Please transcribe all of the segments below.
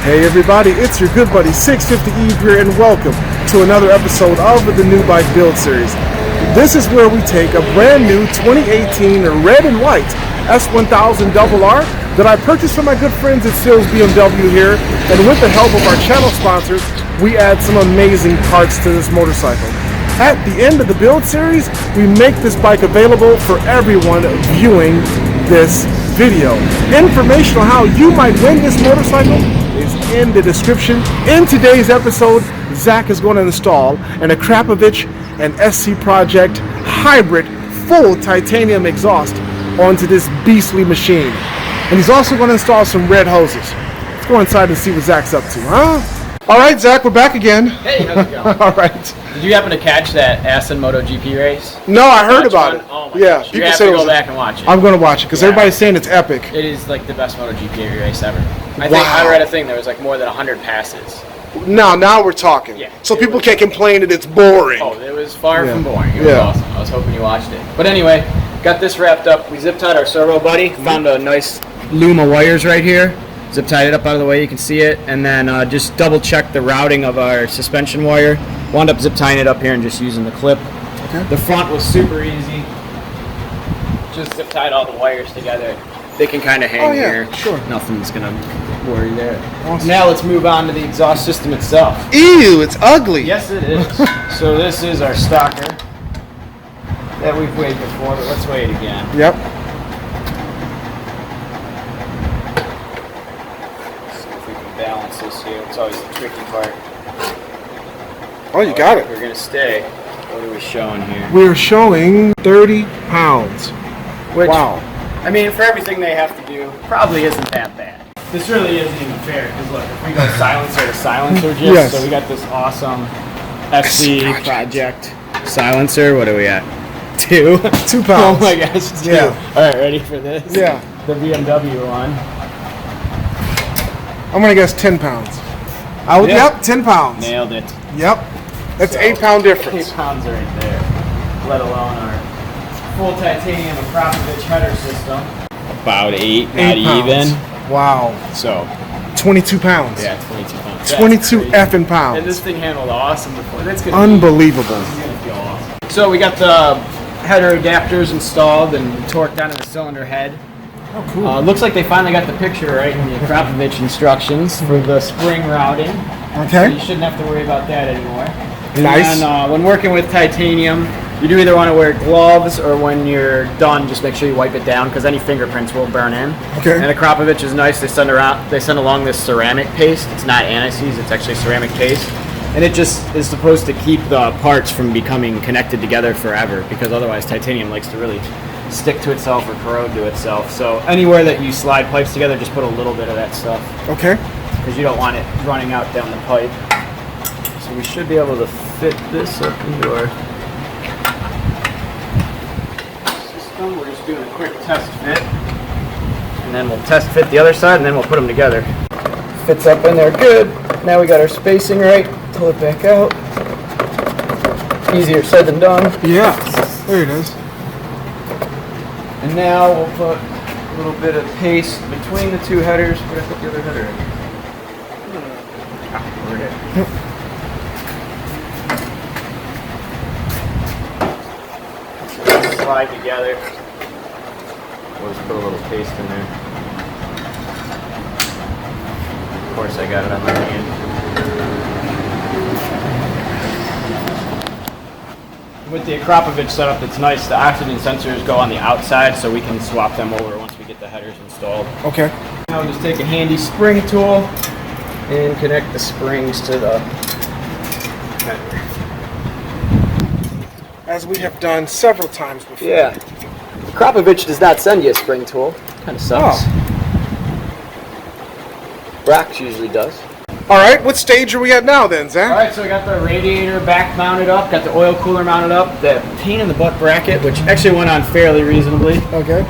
Hey everybody, it's your good buddy 650 here, and welcome to another episode of the New Bike Build Series. This is where we take a brand new 2018 red and white S1000RR that I purchased from my good friends at Sills BMW here, and with the help of our channel sponsors, we add some amazing parts to this motorcycle. At the end of the build series, we make this bike available for everyone viewing this video. Information on how you might win this motorcycle is in the description. In today's episode, Zack is going to install an Akrapovic and SC Project hybrid full titanium exhaust onto this beastly machine. And he's also going to install some red hoses. Let's go inside and see what Zack's up to, huh? All right, Zack, we're back again. Hey, how's it going? All right. Did you happen to catch that Aston MotoGP race? No, I heard about it. Oh my yeah, gosh. You have to go back and watch it. I'm going to watch it because everybody's saying it's epic. It is like the best MotoGP race ever. I think I read a thing there was like more than 100 passes. Now we're talking. Yeah, so people can't complain that it's boring. Oh, it was far from boring. It was awesome. I was hoping you watched it. But anyway, got this wrapped up. We zip tied our servo buddy. Found a nice loom of wires right here. Zip tied it up out of the way, you can see it, and then just double check the routing of our suspension wire. Wound up zip tying it up here and just using the clip. Okay. The front was super easy. Just zip tied all the wires together. They can kind of hang here. Sure. Nothing's gonna worry there. Awesome. Now let's move on to the exhaust system itself. Ew, it's ugly. Yes, it is. So this is our stocker that we've weighed before, but let's weigh it again. Yep. Balance this here. It's always the tricky part. Oh, you got it. We're gonna stay. What are we showing here? We're showing 30 pounds. Which, wow. I mean, for everything they have to do, probably isn't that bad. This really isn't even fair, because look, if we go silencer to silencer so we got this awesome SC Project silencer. What are we at? 2 pounds. Oh my gosh, 2. Yeah. Alright, ready for this? Yeah. The BMW one. I'm going to guess 10 pounds. Yep, 10 pounds. Nailed it. Yep. That's 8 pound difference. 8 pounds right there. Let alone our full titanium Akrapovic header system. About 8, not even. Wow. So 22 pounds. Yeah, 22 pounds. 22 effing pounds. And this thing handled awesome before. That's gonna unbelievable. It's gonna feel awesome. So we got the header adapters installed and torqued down to the cylinder head. Oh, cool. Looks like they finally got the picture right in the Akrapovic instructions for the spring routing. Okay. So you shouldn't have to worry about that anymore. Nice. And when working with titanium, you do either want to wear gloves, or when you're done, just make sure you wipe it down, because any fingerprints will burn in. Okay. And Akrapovic is nice. They send along this ceramic paste. It's not anti-seize, it's actually ceramic paste. And it just is supposed to keep the parts from becoming connected together forever, because otherwise titanium likes to really stick to itself or corrode to itself. So anywhere that you slide pipes together, just put a little bit of that stuff. Okay. Because you don't want it running out down the pipe. So we should be able to fit this up into our system. We're just doing a quick test fit. And then we'll test fit the other side, and then we'll put them together. Fits up in there good. Now we got our spacing right. Pull it back out. Easier said than done. Yeah, there it is. And now we'll put a little bit of paste between the two headers. Where did I put the other header in? Where did it? Slide together. We'll just put a little paste in there. Of course, I got it on my hand. With the Akrapovic setup, it's nice. The oxygen sensors go on the outside, so we can swap them over once we get the headers installed. Okay. Now we'll just take a handy spring tool and connect the springs to the header. As we have done several times before. Yeah. Akrapovic does not send you a spring tool. Kind of sucks. Brax usually does. All right, what stage are we at now then, Zack? All right, so we got the radiator back mounted up, got the oil cooler mounted up, the pain in the butt bracket, which actually went on fairly reasonably. Okay.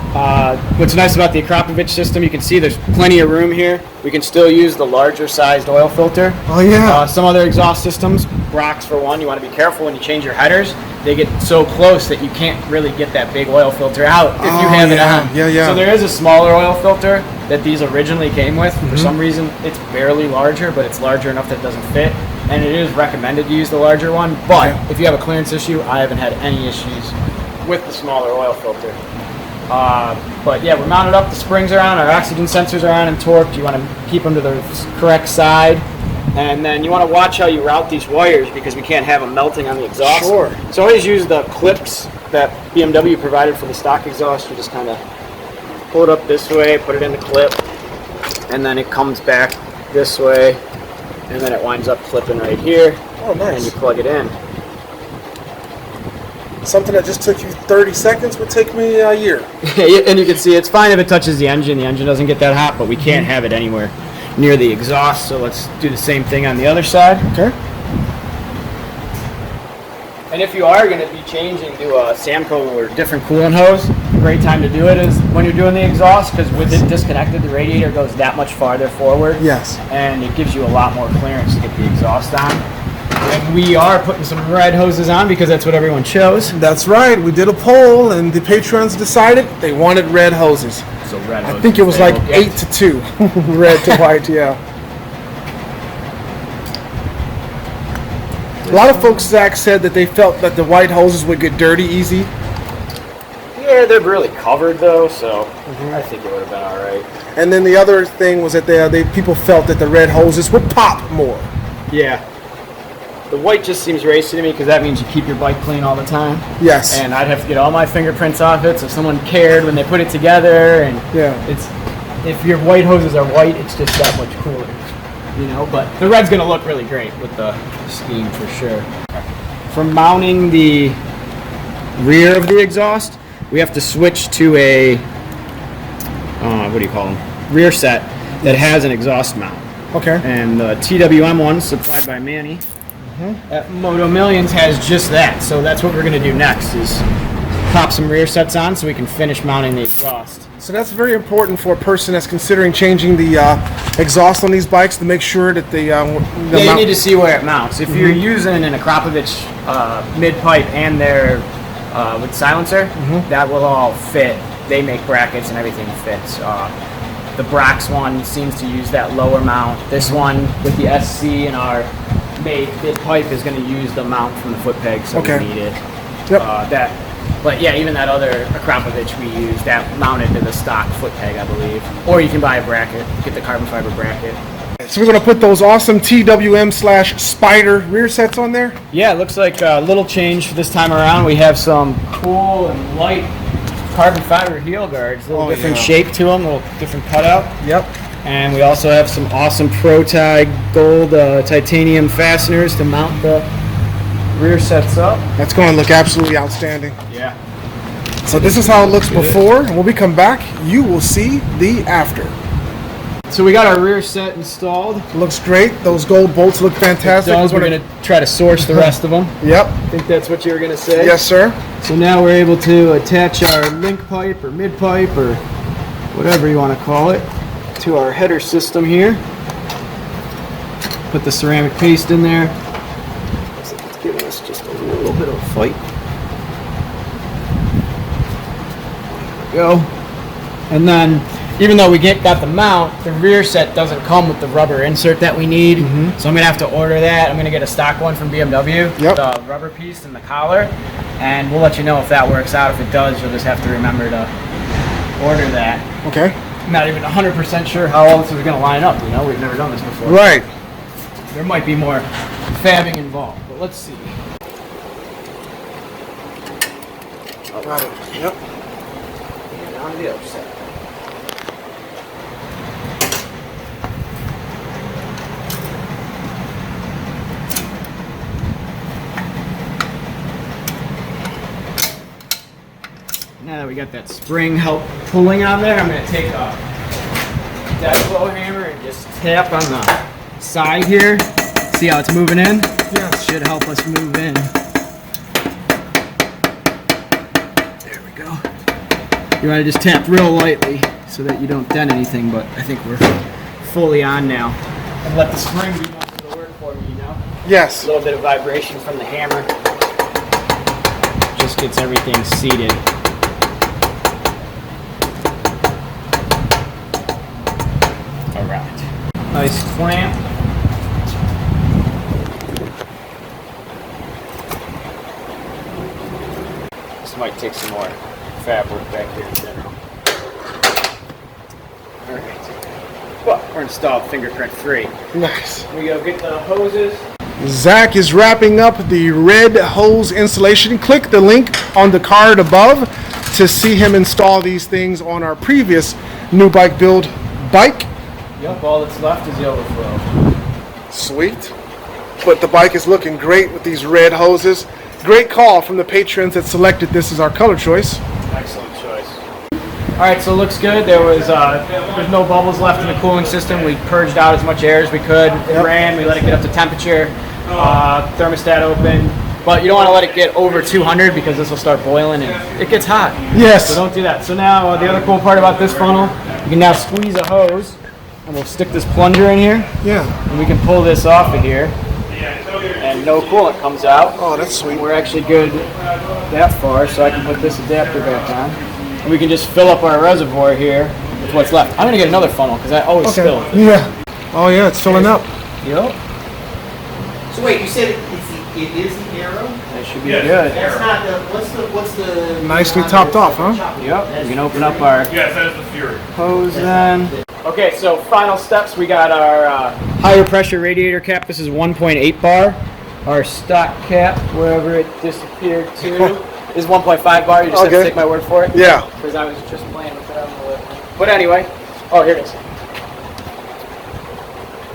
What's nice about the Akrapovic system, you can see there's plenty of room here. We can still use the larger sized oil filter. Oh yeah. Some other exhaust systems, Brax for one, you want to be careful when you change your headers. They get so close that you can't really get that big oil filter out if you have it on. Yeah, yeah. So there is a smaller oil filter. that these originally came with. For some reason, it's barely larger, but it's larger enough that it doesn't fit. And it is recommended to use the larger one. But if you have a clearance issue, I haven't had any issues with the smaller oil filter. But yeah, we're mounted up. The springs are on. Our oxygen sensors are on and torqued. You want to keep them to the correct side. And then you want to watch how you route these wires because we can't have them melting on the exhaust. Sure. So always use the clips that BMW provided for the stock exhaust. You just kind of pull it up this way, put it in the clip, and then it comes back this way, and then it winds up clipping right here. Oh, nice. And you plug it in. Something that just took you 30 seconds would take me a year. And you can see it's fine if it touches the engine. The engine doesn't get that hot, but we can't have it anywhere near the exhaust, so let's do the same thing on the other side. Okay. And if you are going to be changing to a Samco or different coolant hose, a great time to do it is when you're doing the exhaust, because with it disconnected, the radiator goes that much farther forward. Yes. And it gives you a lot more clearance to get the exhaust on. And we are putting some red hoses on because that's what everyone chose. That's right. We did a poll, and the patrons decided they wanted red hoses. So red hoses. I think it was like 8-2, red to white. Yeah. A lot of folks, Zach, said that they felt that the white hoses would get dirty easy. Yeah, they're really covered though, so I think it would have been all right. And then the other thing was that people felt that the red hoses would pop more. Yeah. The white just seems racy to me because that means you keep your bike clean all the time. Yes. And I'd have to get all my fingerprints off it, so someone cared when they put it together. And it's if your white hoses are white, it's just that much cooler, you know. But the red's gonna look really great with the scheme for sure. For mounting the rear of the exhaust, we have to switch to a what do you call them? Rear set that has an exhaust mount. Okay. And the TWM one supplied by Manny at Moto Millions has just that. So that's what we're going to do next is pop some rear sets on so we can finish mounting the exhaust. So that's very important for a person that's considering changing the exhaust on these bikes to make sure that you need to see where it mounts. If you're using an Akrapovic mid-pipe and their with silencer, that will all fit. They make brackets and everything fits. The Brax one seems to use that lower mount. This one with the SC and our mid pipe is going to use the mount from the foot peg, so we need it. Yep. But yeah, even that other Akrapovic we use, that mounted to the stock foot peg, I believe. Or you can buy a bracket, get the carbon fiber bracket. So we're going to put those awesome TWM/Spider rear sets on there? Yeah, it looks like a little change this time around. We have some cool and light carbon fiber heel guards, a little different shape to them, a little different cutout. Yep. And we also have some awesome Pro-Tie gold titanium fasteners to mount the rear sets up. That's going to look absolutely outstanding. Yeah. So this is how it looks before, and when we come back, you will see the after. So we got our rear set installed. Looks great. Those gold bolts look fantastic. We're going to try to source the rest of them. Yep. I think that's what you were going to say. Yes, sir. So now we're able to attach our link pipe or mid pipe or whatever you want to call it to our header system here. Put the ceramic paste in there. Looks like it's giving us just a little bit of a fight. There we go. And then, even though we got the mount, the rear set doesn't come with the rubber insert that we need. So I'm going to have to order that. I'm going to get a stock one from BMW, the rubber piece and the collar, and we'll let you know if that works out. If it does, you'll just have to remember to order that. Okay. I'm not even 100% sure how all this is going to line up. You know, we've never done this before. Right. There might be more fabbing involved, but let's see. Got it. Yep. And on the other side. Now that we got that spring help pulling on there, I'm going to take a dead blow hammer and just tap on the side here. See how it's moving in? Yes. Should help us move in. There we go. You want to just tap real lightly so that you don't dent anything, but I think we're fully on now. And let the spring do most of the work for me, you know? Yes. A little bit of vibration from the hammer just gets everything seated. Nice clamp. This might take some more fabric back here in general. Alright. Well, we're installed fingerprint free. Nice. We go get the hoses. Zack is wrapping up the red hose installation. Click the link on the card above to see him install these things on our previous new bike build bike. Yep, all that's left is the overflow. Sweet. But the bike is looking great with these red hoses. Great call from the patrons that selected this as our color choice. Excellent choice. Alright, so it looks good. There's no bubbles left in the cooling system. We purged out as much air as we could. It ran, we let it get up to temperature. Thermostat open. But you don't want to let it get over 200 because this will start boiling and it gets hot. Yes. So don't do that. So now the other cool part about this funnel, you can now squeeze a hose and we'll stick this plunger in here. Yeah. And we can pull this off of here and no coolant comes out. Oh, that's sweet. We're actually good that far, so I can put this adapter back on. And we can just fill up our reservoir here with what's left. I'm going to get another funnel because I always spill it. Yeah. Oh, yeah, it's filling up. Yep. So wait, you said it is the Arrow? That should be good. That's not the, what's the... Nicely topped off, huh? Yep. We can open up our Yes, that is the Fury. hose then. Okay, so final steps. We got our higher pressure radiator cap. This is 1.8 bar. Our stock cap, wherever it disappeared to, is 1.5 bar. You just have to take my word for it. Yeah. Because I was just playing with it on the lip. But anyway, oh, here it is.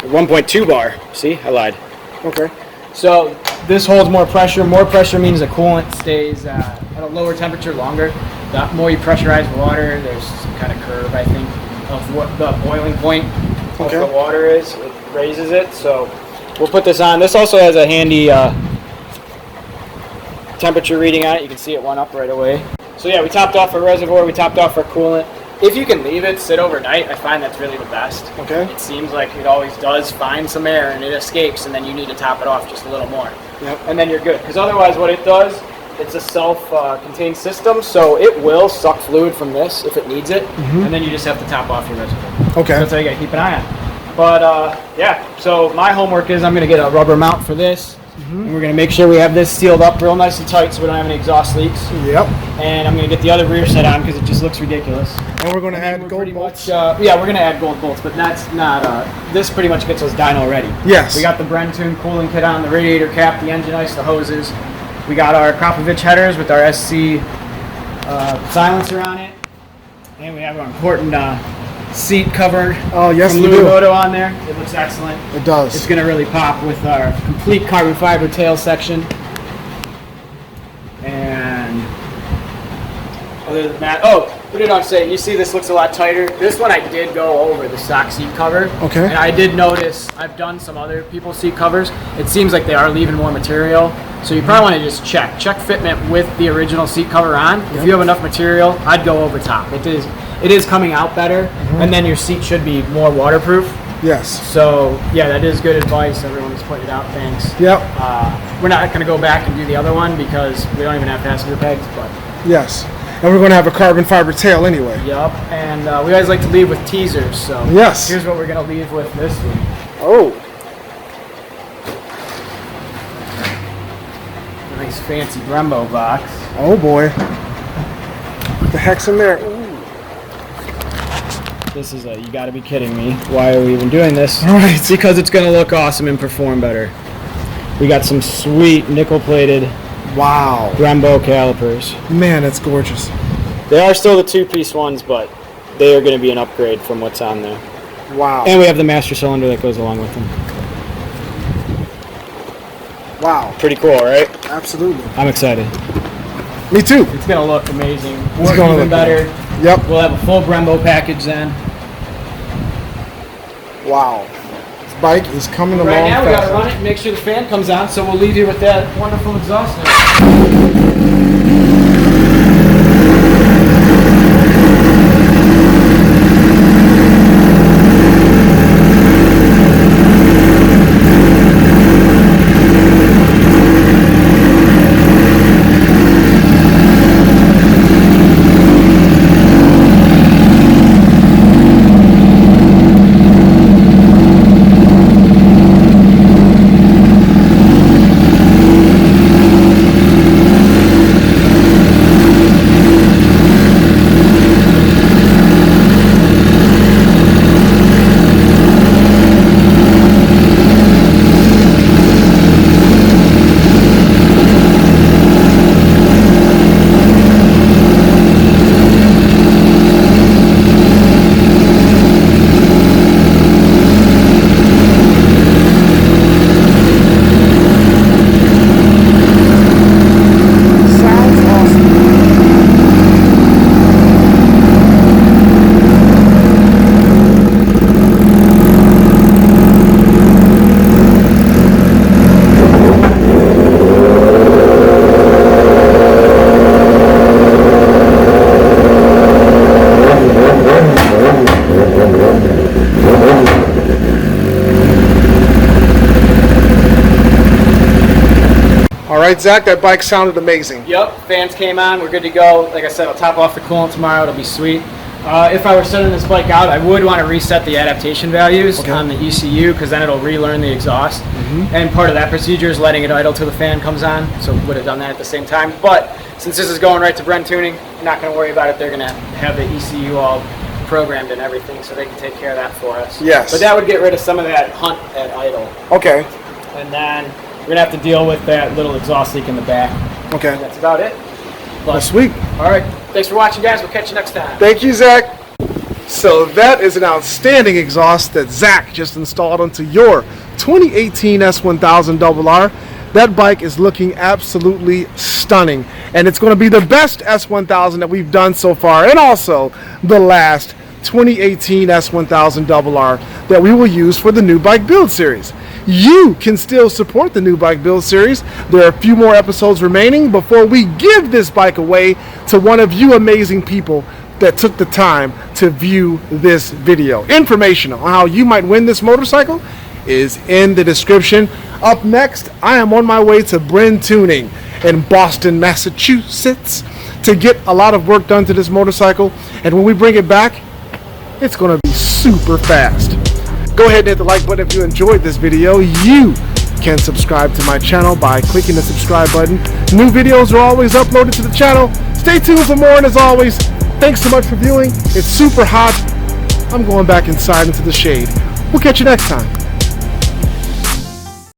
1.2 bar. See, I lied. Okay. So this holds more pressure. More pressure means the coolant stays at a lower temperature longer. The more you pressurize water, there's some kind of curve, I think, of what the boiling point of the water is. It raises it. So we'll put this on. This also has a handy temperature reading on it. You can see it went up right away. So yeah, we topped off our reservoir. We topped off our coolant. If you can leave it sit overnight, I find that's really the best. Okay. It seems like it always does find some air and it escapes, and then you need to top it off just a little more. Yep. And then you're good. Because otherwise what it does, it's a self-contained system, so it will suck fluid from this if it needs it, and then you just have to top off your reservoir. Okay. So that's how you got to keep an eye on. But yeah, so my homework is I'm going to get a rubber mount for this. And we're going to make sure we have this sealed up real nice and tight so we don't have any exhaust leaks. Yep. And I'm going to get the other rear set on because it just looks ridiculous. And we're going to add gold bolts. Yeah, we're going to add gold bolts, but that's not, this pretty much gets us dyno ready. Yes. We got the Brenton cooling kit on, the radiator cap, the engine ice, the hoses. We got our Akrapovic headers with our SC silencer on it. And we have our important seat cover from Louis Moto on there. It looks excellent. It does. It's going to really pop with our complete carbon fiber tail section. And other than that, what did I say? You see this looks a lot tighter. This one I did go over the stock seat cover. Okay. And I did notice, I've done some other people's seat covers. It seems like they are leaving more material. So you probably want to just check fitment with the original seat cover on. Yep. If you have enough material, I'd go over top. It is coming out better, and then your seat should be more waterproof. Yes. So yeah, that is good advice. Everyone's pointed out. Thanks. Yep. We're not going to go back and do the other one because we don't even have passenger pegs. But yes, and we're going to have a carbon fiber tail anyway. Yep. And we always like to leave with teasers. So yes, here's what we're going to leave with this week. Oh. Nice fancy Brembo box. Oh boy. What the heck's in there? Ooh. This is you gotta be kidding me. Why are we even doing this? All right. Because it's gonna look awesome and perform better. We got some sweet nickel-plated Brembo calipers. Man, that's gorgeous. They are still the two-piece ones, but they are gonna be an upgrade from what's on there. Wow. And we have the master cylinder that goes along with them. Wow. Pretty cool, right? Absolutely. I'm excited. Me too. It's gonna look amazing. It's gonna even look better. Good. Yep. We'll have a full Brembo package then. Wow. This bike is coming along Right now we fast. gotta run it and make sure the fan comes on, so we'll leave you with that wonderful exhaust noise. right, Zach, that bike sounded amazing. Yep, fans came on, we're good to go. Like I said, I'll top off the coolant tomorrow, it'll be sweet. If I were sending this bike out, I would want to reset the adaptation values on the ECU, because then it'll relearn the exhaust. And part of that procedure is letting it idle till the fan comes on, so would have done that at the same time. But since this is going right to Brent Tuning, I'm not going to worry about it. They're going to have the ECU all programmed and everything, so they can take care of that for us. Yes. But that would get rid of some of that hunt at idle. Okay. And then we're going to have to deal with that little exhaust leak in the back. Okay. And that's about it. But, sweet. All right. Thanks for watching, guys. We'll catch you next time. Thank you, Zach. So that is an outstanding exhaust that Zach just installed onto your 2018 S1000RR. That bike is looking absolutely stunning, and it's going to be the best S1000 that we've done so far, and also the last 2018 S1000RR that we will use for the new bike build series. You can still support the new bike build series. There are a few more episodes remaining before we give this bike away to one of you amazing people that took the time to view this video. Information on how you might win this motorcycle is in the description. Up next, I am on my way to Brent Tuning in Boston, Massachusetts to get a lot of work done to this motorcycle, and when we bring it back, it's going to be super fast. Go ahead and hit the like button if you enjoyed this video. You can subscribe to my channel by clicking the subscribe button. New videos are always uploaded to the channel. Stay tuned for more, and as always, thanks so much for viewing. It's super hot. I'm going back inside into the shade. We'll catch you next time.